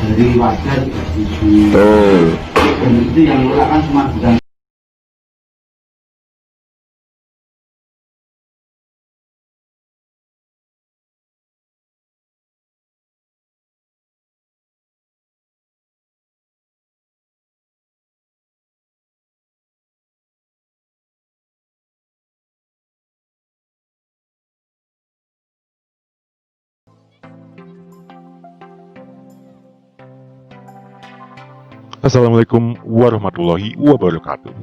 dari warga juga setuju. Betul. Dan itu yang nolak kan cuma bukan. Assalamualaikum warahmatullahi wabarakatuh.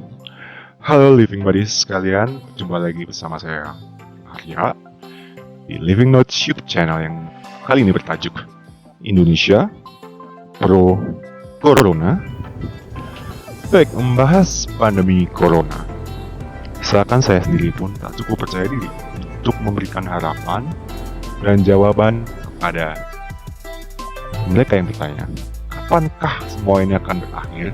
Halo Living Buddies sekalian, jumpa lagi bersama saya Arya di Living Notes YouTube channel yang kali ini bertajuk Indonesia Pro Corona. Baik, membahas pandemi Corona. Seakan saya sendiri pun tak cukup percaya diri untuk memberikan harapan dan jawaban kepada mereka yang bertanya, kapankah semua ini akan berakhir?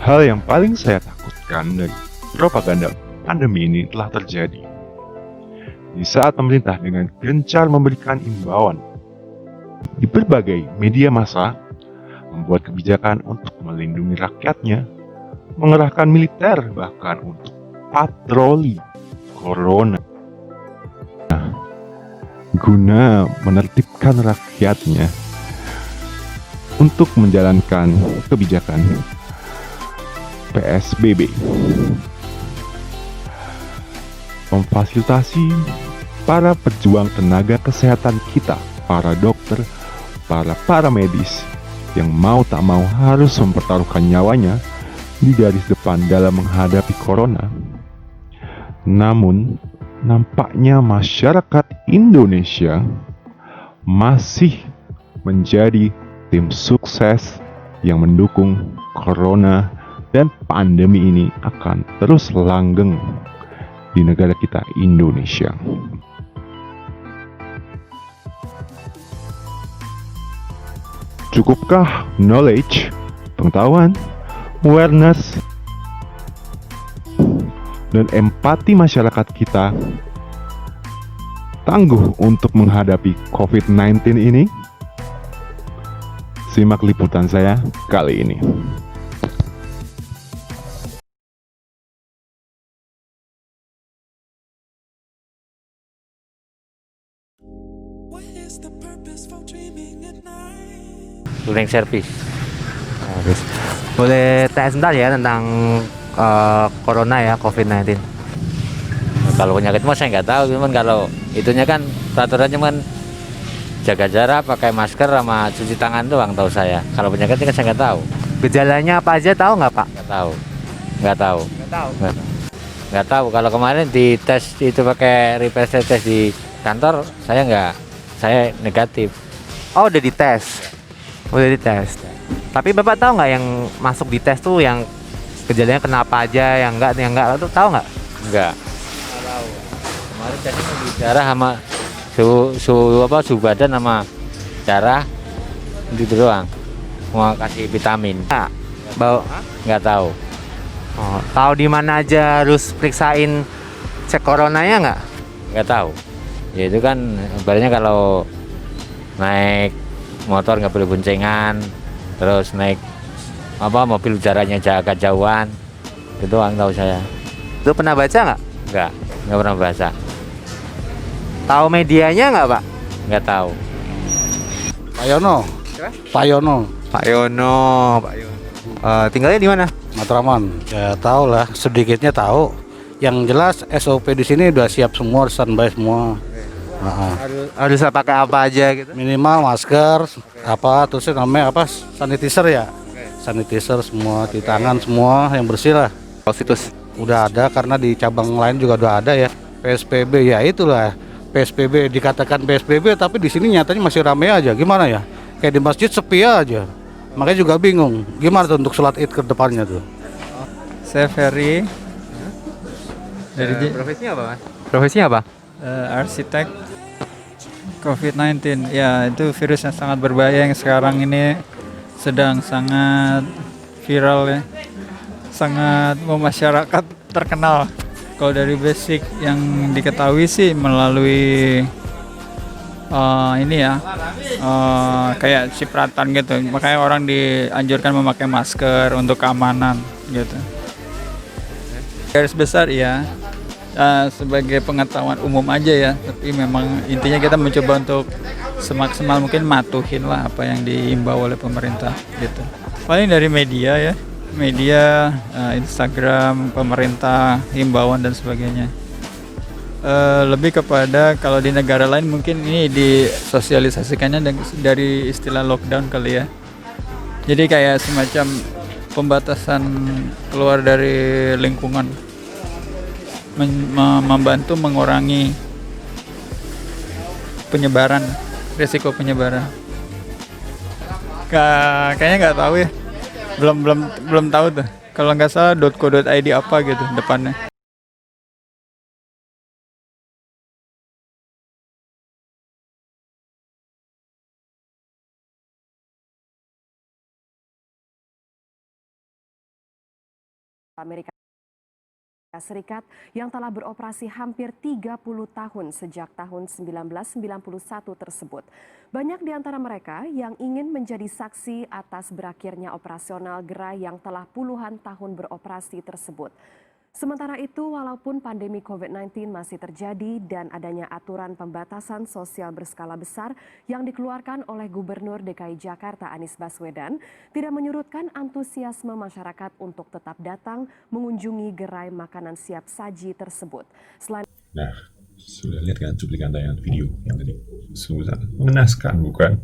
Hal yang paling saya takutkan dari propaganda pandemi ini telah terjadi di saat pemerintah dengan gencar memberikan imbauan di berbagai media massa, membuat kebijakan untuk melindungi rakyatnya, mengerahkan militer bahkan untuk patroli Corona, guna menertibkan rakyatnya untuk menjalankan kebijakan PSBB, memfasilitasi para pejuang tenaga kesehatan kita, para dokter, para medis yang mau tak mau harus mempertaruhkan nyawanya di garis depan dalam menghadapi corona. Namun nampaknya masyarakat Indonesia masih menjadi tim sukses yang mendukung corona dan pandemi ini akan terus langgeng di negara kita Indonesia. Cukupkah knowledge, pengetahuan, awareness, dan empati masyarakat kita tangguh untuk menghadapi COVID-19 ini? Simak liputan saya kali ini. Cleaning service. Boleh tanya sebentar ya tentang corona ya, COVID-19. Kalau penyakit mah saya nggak tahu, cuman kalau itunya kan peraturannya cuman jaga jarak, pakai masker sama cuci tangan doang tahu saya. Kalau penyakitnya kan saya nggak tahu. Gejalanya apa aja tahu nggak Pak? Nggak tahu. Nggak tahu. Nggak tahu. Kalau kemarin di tes itu pakai rapid test di kantor, saya negatif. Oh udah dites. Udah dites. Tapi Bapak tahu nggak yang masuk di tes tuh yang gejalanya kenapa aja, yang enggak tuh tahu nggak? Enggak. Nggak tahu. Kemarin tesnya di darah sama suhu badan sama darah itu doang. Mau kasih vitamin. Nah, bau Nggak tahu. oh, tahu di mana aja harus periksain cek coronanya nggak? Nggak tahu. Ya itu kan ibaratnya kalau naik motor nggak boleh boncengan, terus naik mobil jaraknya agak jauhan, itu doang tahu saya. Itu pernah baca nggak? Nggak pernah baca. Tahu medianya nggak Pak? Nggak tahu. Pak Yono. Pak Yono. Pak Yono. Tinggalnya di mana? Matraman. Ya tahu lah, sedikitnya tahu. Yang jelas SOP di sini udah siap semua, standby semua. Harus pakai apa aja gitu? Minimal masker, terus namanya sanitizer ya. Sanitizer semua, di tangan semua yang bersih lah. Situs Udah ada karena di cabang lain juga udah ada ya. PSBB ya itulah. PSBB dikatakan PSBB tapi di sini nyatanya masih ramai aja. Gimana ya? Kayak di masjid sepi aja. Makanya juga bingung. Gimana tuh untuk sholat Id ke depannya tuh? Saya Ferry dari profesinya apa Mas? Profesinya apa? arsitek. COVID-19 ya, itu virus yang sangat berbahaya yang sekarang ini sedang sangat viral ya, sangat memasyarakat terkenal. Kalau dari basic yang diketahui sih melalui ini ya kayak cipratan gitu. Makanya orang dianjurkan memakai masker untuk keamanan gitu. Garis besar ya sebagai pengetahuan umum aja ya. Tapi memang intinya kita mencoba untuk semaksimal mungkin matuhin lah apa yang diimbau oleh pemerintah gitu. Paling dari media ya, media, Instagram, pemerintah, himbauan dan sebagainya. Lebih kepada kalau di negara lain mungkin ini disosialisasikannya dari istilah lockdown kali ya. Jadi kayak semacam pembatasan keluar dari lingkungan, membantu mengurangi penyebaran, risiko penyebaran. Kayaknya nggak tahu ya, belum tahu tuh. Kalau nggak salah .co.id apa gitu depannya. Amerika Serikat yang telah beroperasi hampir 30 tahun sejak tahun 1991 tersebut. Banyak di antara mereka yang ingin menjadi saksi atas berakhirnya operasional gerai yang telah puluhan tahun beroperasi tersebut. Sementara itu, walaupun pandemi COVID-19 masih terjadi dan adanya aturan pembatasan sosial berskala besar yang dikeluarkan oleh Gubernur DKI Jakarta Anies Baswedan, tidak menyurutkan antusiasme masyarakat untuk tetap datang mengunjungi gerai makanan siap saji tersebut. Nah, sudah lihat kan cuplikan tayangan video yang tadi? Sungguh sangat mengenaskan, bukan?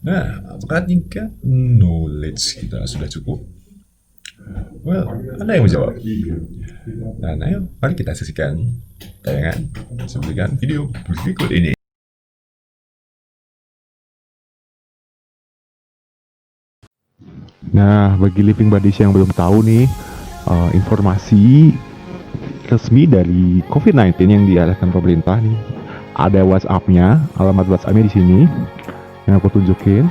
Nah, apakah tingkat knowledge kita sudah cukup? Well, Anda yang menjawab. Dan ayo, mari kita saksikan tayangan cuplikan video berikut ini. Nah, bagi Living Buddies yang belum tahu nih, informasi resmi dari COVID-19 yang diarahkan pemerintah nih, ada WhatsApp-nya, alamat WhatsApp-nya di sini yang aku tunjukin.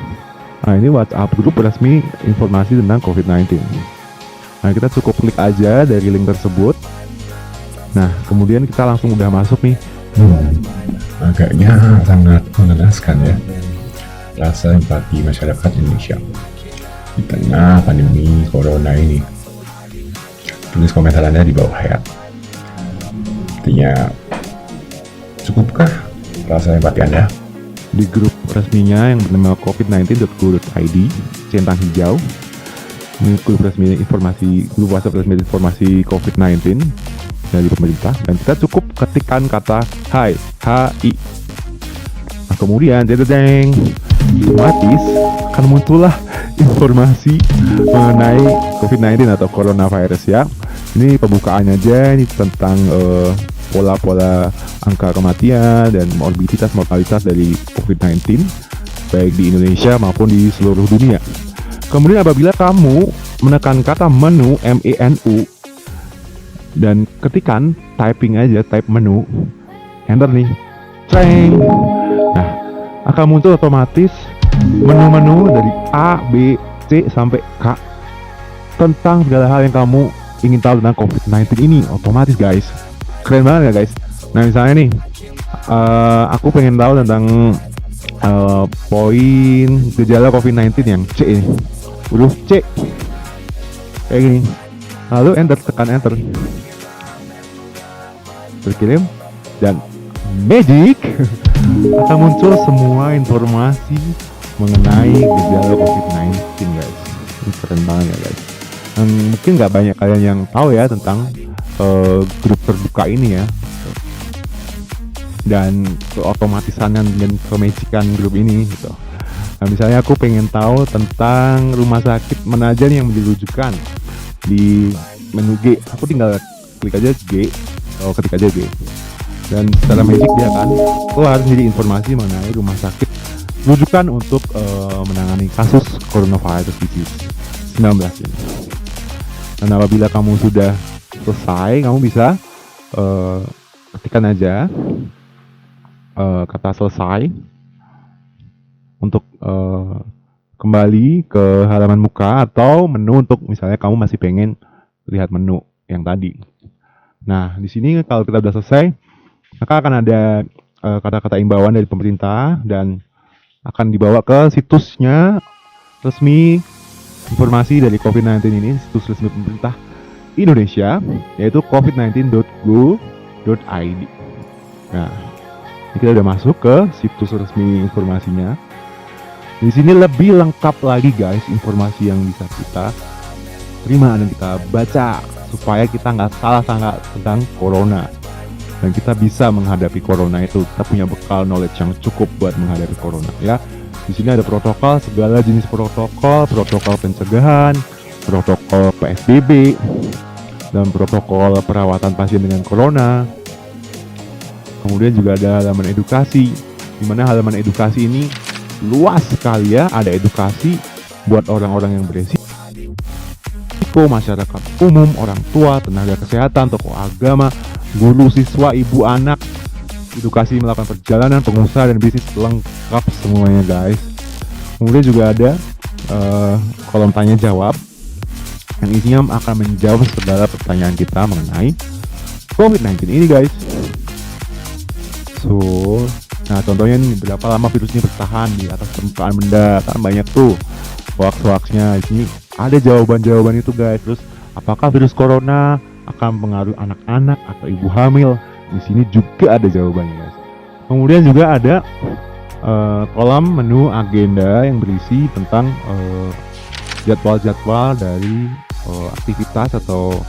Nah, ini WhatsApp grup resmi informasi tentang COVID-19. Nah, kita cukup klik aja dari link tersebut. Nah, kemudian kita langsung udah masuk nih. Agaknya sangat mengenaskan ya, rasa empati masyarakat Indonesia di tengah pandemi corona ini. Tulis komentar Anda di bawah ya. Artinya, cukupkah rasa empati Anda? Di grup resminya yang bernama covid19.go.id, centang hijau, ini grup resmi informasi, grup WhatsApp resmi informasi COVID-19 dari pemerintah, dan kita cukup ketikkan kata hai, HI. Nah, kemudian otomatis akan muncullah informasi mengenai COVID-19 atau coronavirus ya. Ini pembukaannya aja, ini tentang pola-pola angka kematian dan mortalitas dari COVID-19 baik di Indonesia maupun di seluruh dunia. Kemudian apabila kamu menekan kata menu, MENU, dan ketikan, typing aja, type menu, enter nih, ceng. Nah, akan muncul otomatis menu-menu dari A, B, C sampai K tentang segala hal yang kamu ingin tahu tentang COVID-19 ini, otomatis guys. Keren banget ya guys. Nah, misalnya nih, aku pengen tahu tentang poin gejala COVID-19 yang C ini, huruf C kayak gini, lalu tekan enter, berkirim, dan magic akan muncul semua informasi mengenai gejala COVID-19 guys. Ini keren banget ya guys. Mungkin nggak banyak kalian yang tahu ya tentang grup terbuka ini ya, dan keotomatisan dan kemagickan grup ini gitu. Nah, misalnya aku pengen tahu tentang rumah sakit mana aja yang dirujukan di menu G, aku tinggal klik aja G, ketik aja G, dan secara magic dia akan keluar jadi informasi mengenai rumah sakit rujukan untuk menangani kasus coronavirus disease 19 ini. Dan apabila kamu sudah selesai, kamu bisa ketikkan aja kata selesai untuk kembali ke halaman muka atau menu untuk misalnya kamu masih pengen lihat menu yang tadi. Nah, di sini kalau kita udah selesai, maka akan ada kata-kata imbauan dari pemerintah dan akan dibawa ke situsnya resmi informasi dari COVID-19 ini, situs resmi pemerintah Indonesia, yaitu covid19.go.id. Nah, ini kita udah masuk ke situs resmi informasinya. Di sini lebih lengkap lagi guys informasi yang bisa kita terima dan kita baca supaya kita nggak salah sangka tentang corona dan kita bisa menghadapi corona itu. Kita punya bekal knowledge yang cukup buat menghadapi corona ya. Di sini ada protokol, segala jenis protokol pencegahan, protokol PSBB, dan protokol perawatan pasien dengan corona. Kemudian juga ada halaman edukasi, di mana halaman edukasi ini luas sekali ya. Ada edukasi buat orang-orang yang beresiko, masyarakat umum, orang tua, tenaga kesehatan, tokoh agama, guru, siswa, ibu, anak, edukasi melakukan perjalanan, pengusaha dan bisnis, lengkap semuanya guys. Kemudian juga ada kolom tanya jawab yang isinya akan menjawab segala pertanyaan kita mengenai COVID-19 ini guys. Nah contohnya nih, berapa lama virus ini bertahan di atas permukaan benda, kan banyak tuh hoax-hoaxnya. Di sini ada jawaban-jawaban itu guys. Terus apakah virus corona akan mempengaruhi anak-anak atau ibu hamil? Di sini juga ada jawabannya guys. Kemudian juga ada kolom menu agenda yang berisi tentang jadwal-jadwal dari aktivitas atau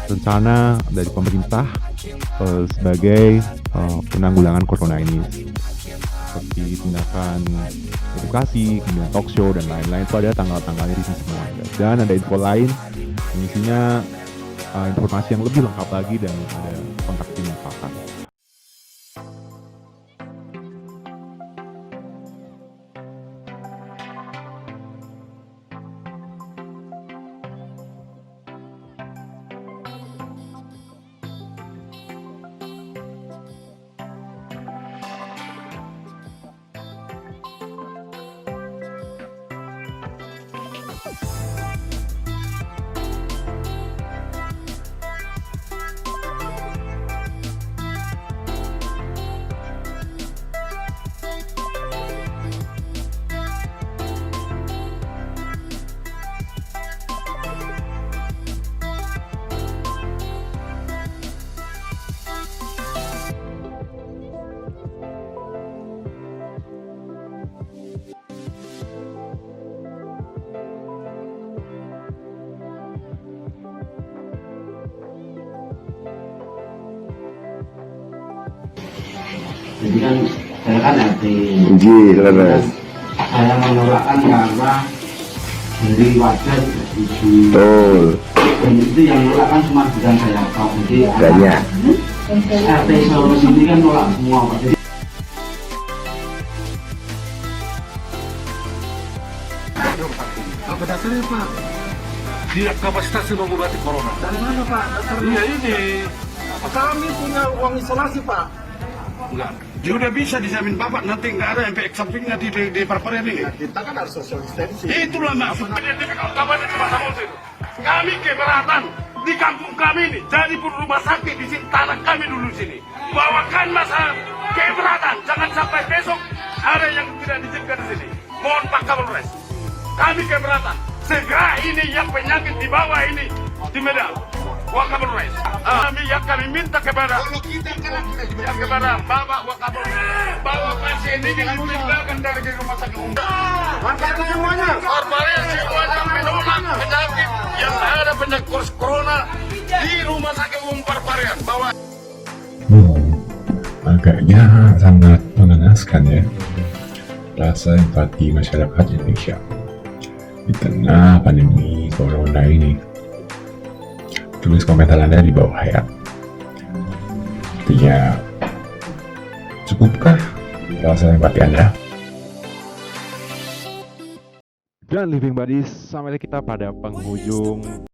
rencana dari pemerintah sebagai penanggulangan corona ini, seperti tindakan edukasi, kemudian talk show dan lain-lain. Itu ada tanggal-tanggalnya di sini semua guys. Dan ada info lain yang isinya informasi yang lebih lengkap lagi dan ada kontak tim yang pakar. Jadi kan saya kan RT. Lemes. Saya menolakkan karena dari warga setuju. Betul. Dan itu yang nolak kan cuma bukan saya Pak. Jadi Banyak. RT Solo sini kan nolak semua Pak. Jadi Apa dasarnya Pak? Dia kapasitas mengobati corona. Dari mana Pak? Iya ini. Kami punya uang isolasi Pak. Enggak. Dia udah bisa dijamin Bapak, nanti nggak ada efek sampingnya di parparen ini. Kita kan harus social distancing. Itulah maksudnya. Kalau kapan itu Pak Samuel itu. Kami keberatan di kampung kami ini. Jadi pun rumah sakit di sini, tanah kami dulu di sini. Bawakan masa keberatan. Jangan sampai besok ada yang tidak diizinkan di sini. Mohon Pak Kapolres. Kami keberatan. Segera ini yang penyakit di bawah ini di Medan. Wakapolres. Kami minta kepada Bapak Wakapolres bahwa pasien ini dipindahkan dari rumah sakit umum. Semuanya semuanya menolak penyakit yang ada penyakit corona di rumah sakit umum Parparian. Bahwa Agaknya sangat mengenaskan ya rasa empati masyarakat Indonesia di tengah pandemi corona ini. Tulis komentar Anda di bawah ya. Artinya, cukupkah rasa empati Anda? Dan Living Buddies, sampai kita pada penghujung